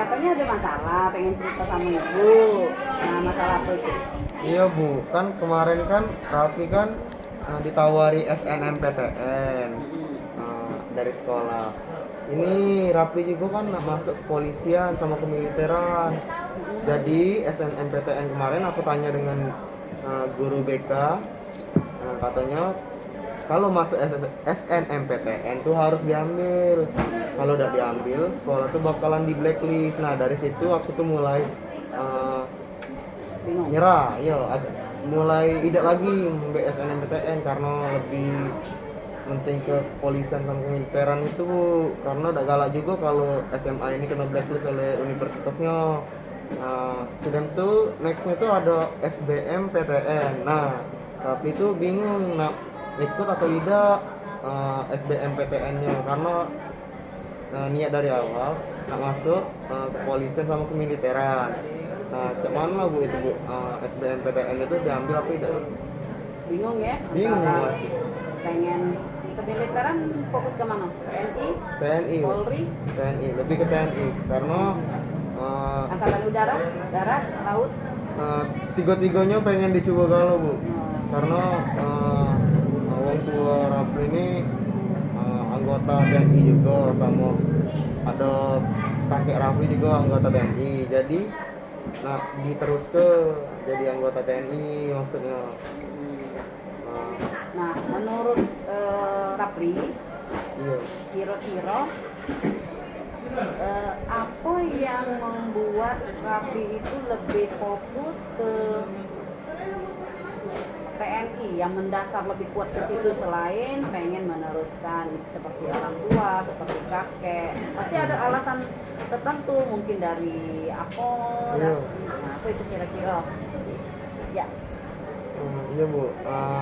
katanya ada masalah, pengen cerita sama ibu. Nah, masalah apa itu? Iya Bu, kan kemarin kan Raffi kan ditawari SNMPTN dari sekolah. Ini Raffi juga kan masuk kepolisian sama kemiliteran. Jadi SNMPTN kemarin aku tanya dengan guru BK, katanya kalau masuk SNMPTN tuh harus diambil. Kalau udah diambil, sekolah tuh bakalan di blacklist. Nah dari situ aku tuh mulai eh, Bingung. nyerah, yo mulai tidak lagi SNMPTN karena lebih penting ke kepolisian sama kemiliteran itu Bu. Karena udah galak juga kalau SMA ini kena blacklist oleh universitasnya. Sudah tuh nextnya tuh ada SBMPTN. Nah tapi itu bingung nak ikut atau tidak SBMPTN-nya karena niat dari awal nak masuk kepolisian sama kemiliteran. Nah, cak mana Bu itu Bu? SBMPTN itu diambil apa tidak? Bingung ya? Bingung Antara masih. pengen kemiliteran fokus ke mana? TNI, TNI, Polri, lebih ke TNI karena Angkatan Udara, Darat, Laut. tiga-tiganya pengen dicoba kalau Bu. Oh, Karena orang tua Rafli ini anggota TNI juga sama ada kakek Rafli juga anggota TNI. Jadi nah diterus ke jadi anggota TNI maksudnya. Uh, Nah, menurut Rapri, iya. kira-kira apa yang membuat Rapri itu lebih fokus ke TNI yang mendasar lebih kuat ke situ selain pengen meneruskan seperti orang tua, seperti kakek. Pasti ada alasan tertentu mungkin dari apa. Iya. Nah, apa itu kira-kira? Ya. Iya Bu,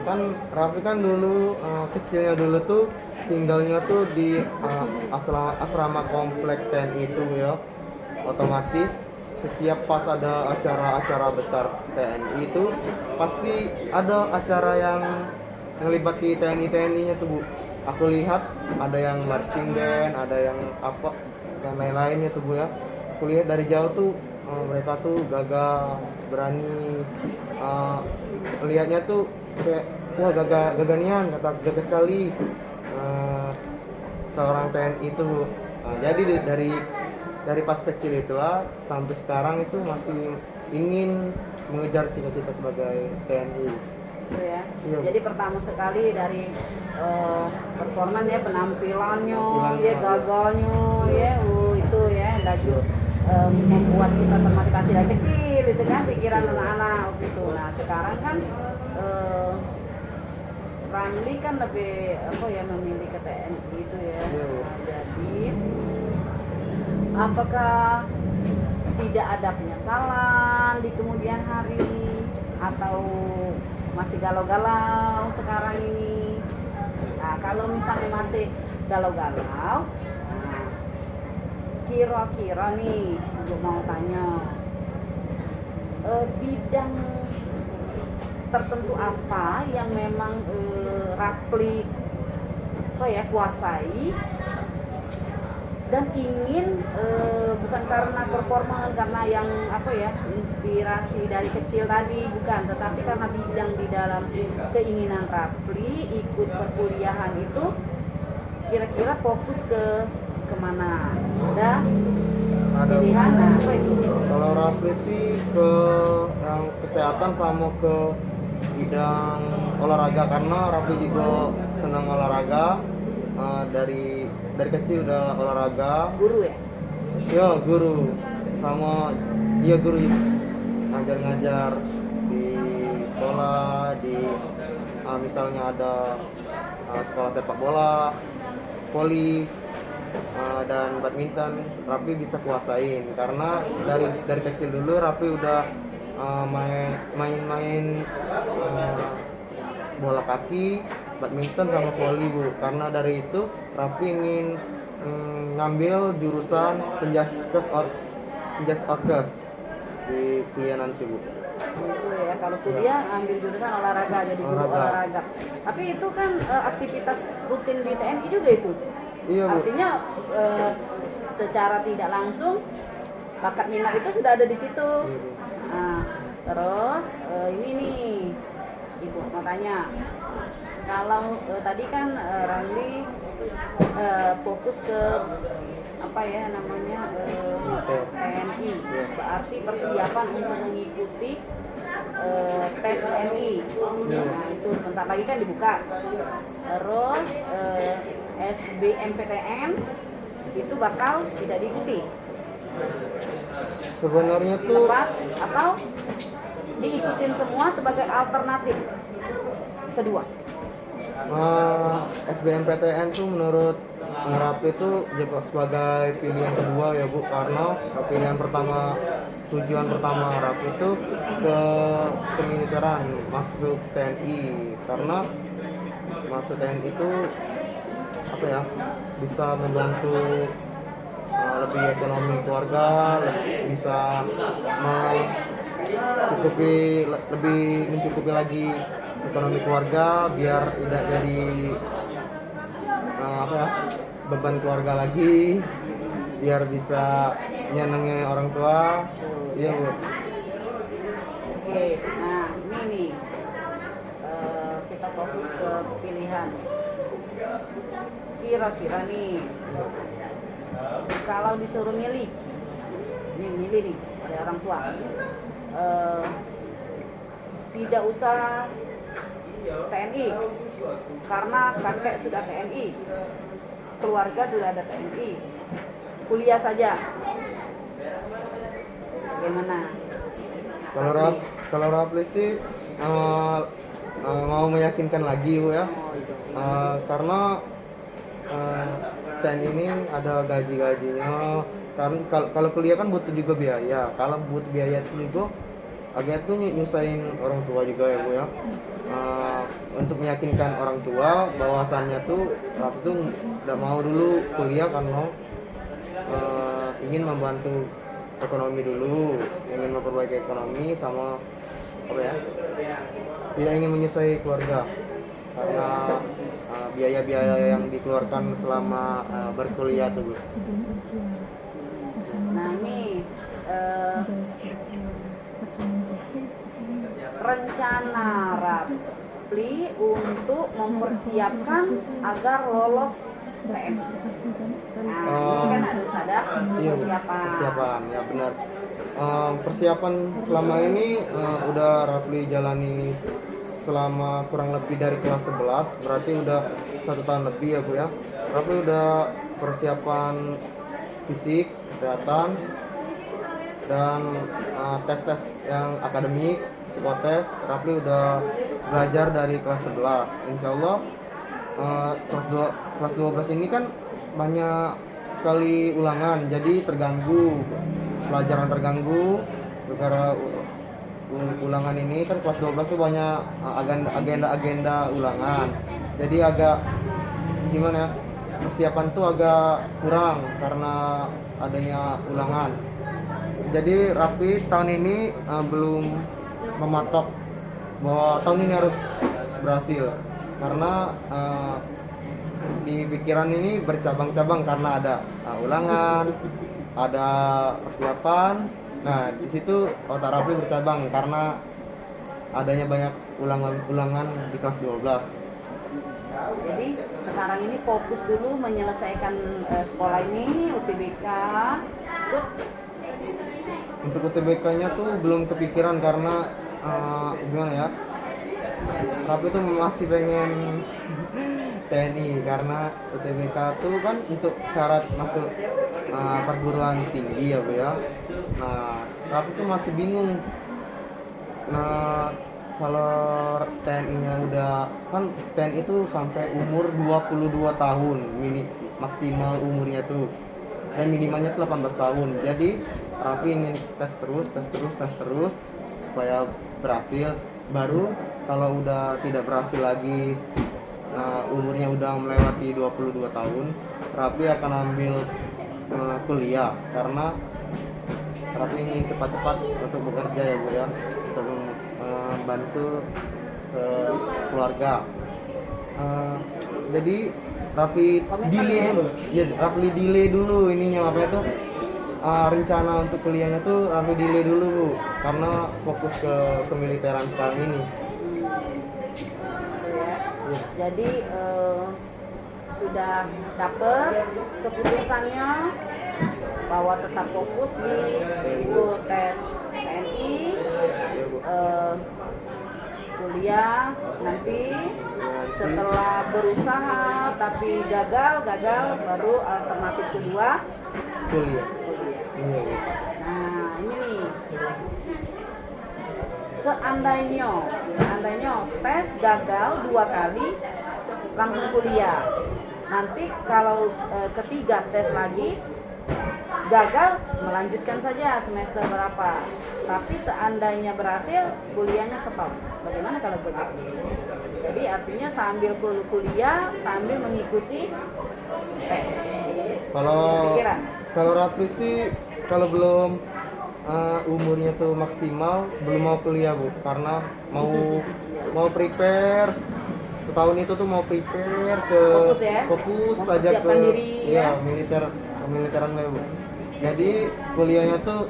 kan Raffi kan dulu kecilnya dulu tuh tinggalnya tuh di asrama komplek TNI itu ya. Otomatis setiap pas ada acara-acara besar TNI itu pasti ada acara yang melibatkan TNI-TNI-nya tuh Bu. Aku lihat ada yang marching band, ada yang apa dan lain-lainnya tuh Bu ya. Aku lihat dari jauh tuh mereka tuh gagah, berani. Lihatnya tuh kayak wah gaganian kata gagah sekali seorang TNI itu Bu. Jadi dari pas kecil itu sampai sekarang itu masih ingin mengejar cita-cita sebagai TNI. Itu ya. Iya. Jadi pertama sekali dari performan ya, penampilannya, ya gagahnya, ya itu ya laju membuat kita termotivasi dari kecil itu kan pikiran anak-anak gitu. Nah sekarang kan Ramli kan lebih apa ya memilih ke TNI itu ya. Iya. Jadi apakah tidak ada penyesalan di kemudian hari atau masih galau-galau sekarang ini? Nah, kalau misalnya masih galau-galau, nah, kira-kira nih, gue mau tanya, bidang tertentu apa yang memang Rapli apa ya kuasai dan ingin bukan karena performa, karena yang apa ya inspirasi dari kecil tadi bukan, tetapi karena bidang di dalam keinginan Rapli ikut perkuliahan itu kira-kira fokus ke kemana? Ada pilihan apa itu? Kalau Rafli sih ke yang kesehatan sama ke bidang olahraga karena Rafli juga senang olahraga. Dari kecil udah olahraga. Guru ya? Ya guru sama iya guru ngajar-ngajar di sekolah misalnya ada sekolah sepak bola, voli dan badminton. Raffi bisa kuasain karena dari kecil dulu Raffi udah main bola kaki, badminton sama voli Bu. Karena dari itu Raffi ingin ngambil jurusan penjaskes orkes di kuliah nanti Bu. Itu ya, kalau kuliah ambil jurusan olahraga, jadi guru olahraga. Tapi itu kan aktivitas rutin di TNI juga itu. Iya Bu. Artinya secara tidak langsung bakat minat itu sudah ada di situ. Iya, Bu. Nah, terus ini nih Ibu mau tanya, kalau tadi kan Ramli fokus ke apa ya namanya TNI, berarti persiapan untuk mengikuti tes TNI. Nah itu sebentar lagi kan dibuka. Terus SBMPTN itu bakal tidak diikuti, Sebenarnya tuh dilepas atau diikutin semua sebagai alternatif kedua. SBMPTN tuh menurut Rapi itu sebagai pilihan kedua ya Bu, karena pilihan pertama, tujuan pertama Rapi itu ke kemiliteran, masuk TNI, karena masuk TNI itu apa ya, bisa membantu lebih ekonomi keluarga, bisa lebih mencukupi lagi ekonomi keluarga, biar tidak jadi apa ya, beban keluarga lagi, biar bisa nyenengin orang tua. Iya Bu. Oke, nah ini nih kita fokus ke pilihan. Kira-kira nih, kalau disuruh milih, ini milih nih oleh orang tua, tidak usah TNI karena kakek sudah TNI, keluarga sudah ada TNI, kuliah saja. Bagaimana? Kalau Rafli sih mau meyakinkan lagi Bu ya. Karena TNI ini ada gaji-gajinya. Karena kalau kuliah kan butuh juga biaya. Kalau butuh biaya juga agak tuh nyusahin orang tua juga ya Bu ya. Untuk meyakinkan orang tua bahwasannya tuh Rafli tuh nggak mau dulu kuliah karena ingin membantu ekonomi dulu, ingin memperbaiki ekonomi, sama apa ya, tidak ingin menyusahkan keluarga karena biaya-biaya yang dikeluarkan selama berkuliah tuh Bu. Nah ini rencana Rapli untuk mempersiapkan agar lolos TNI. Nah ini kan harus ada persiapan, ya benar. Persiapan selama ini udah Rafli jalani selama kurang lebih dari kelas 11, berarti udah 1 tahun lebih ya Bu ya. Rafli udah persiapan fisik, kesehatan, dan tes-tes yang akademik, psikotes. Rafli udah belajar dari kelas 11. Insya Allah kelas 12 ini kan banyak sekali ulangan, jadi terganggu, pelajaran terganggu gara ulangan ini. Kan kelas 12 tuh banyak agenda ulangan, jadi agak gimana ya, persiapan tuh agak kurang karena adanya ulangan. Jadi Rafli tahun ini belum mematok bahwa tahun ini harus berhasil, karena di pikiran ini bercabang-cabang karena ada ulangan, ada persiapan. Nah di situ otak Rafli bercabang karena adanya banyak ulangan di kelas 12. Jadi sekarang ini fokus dulu menyelesaikan sekolah ini, UTBK. Untuk UTBK-nya tuh belum kepikiran karena gimana ya, Rafli tuh masih pengen TNI, karena UTBK tuh kan untuk syarat masuk perguruan tinggi ya Bu ya. Nah Rafli tuh masih bingung. Nah kalau TNI-nya udah, kan TNI itu sampai umur 22 tahun maksimal umurnya tuh, dan minimalnya tuh 18 tahun. Jadi Rafli ingin tes terus supaya berhasil. Baru kalau udah tidak berhasil lagi, umurnya udah melewati 22 tahun, Rafli akan ambil kuliah, karena Rafli ingin cepat-cepat untuk bekerja ya Bu ya, untuk membantu keluarga. Jadi Rafli delay dulu ininya apa itu, rencana untuk kuliahnya tuh Raffi delay dulu Bu, karena fokus ke kemiliteran sekarang ini. Gitu ya. Jadi sudah dapet keputusannya bahwa tetap fokus di ikut tes TNI, kuliah nanti setelah berusaha tapi gagal baru alternatif kedua Kuliah. kuliah. Iya Bu. Nah ini nih, seandainya tes gagal 2 kali langsung kuliah, nanti kalau ketiga tes lagi gagal melanjutkan saja semester berapa, tapi seandainya berhasil kuliahnya stop. Bagaimana kalau begitu? Jadi artinya sambil kuliah sambil mengikuti tes. Kalau Raffi sih kalau belum umurnya tuh maksimal belum mau kuliah Bu, karena mau prepare setahun itu tuh mau prepare ke Fokus ya? fokus saja ke Mempersiapkan diri ya? militeran Bu. Jadi kuliahnya tuh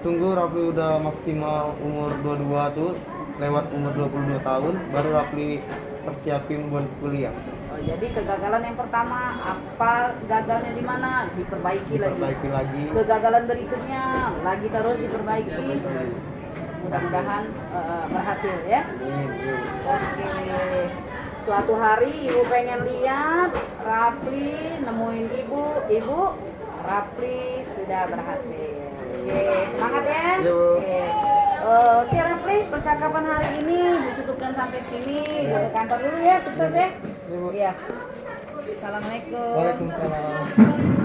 tunggu Raffi udah maksimal umur 22 tuh, lewat umur 22 tahun baru Raffi persiapin buat kuliah. Oh, jadi kegagalan yang pertama apa gagalnya di mana? Diperbaiki lagi. Kegagalan berikutnya lagi terus diperbaiki. Mudah-mudahan berhasil ya. Oke. Suatu hari ibu pengen lihat Rafli nemuin ibu Rafli sudah berhasil. Oke, semangat ya. Iya, Bu. Oke Rafli, percakapan hari ini dicukupkan sampai sini. Gue ke kantor dulu ya, sukses ya. Iya, Bu. Iya. Assalamualaikum. Waalaikumsalam.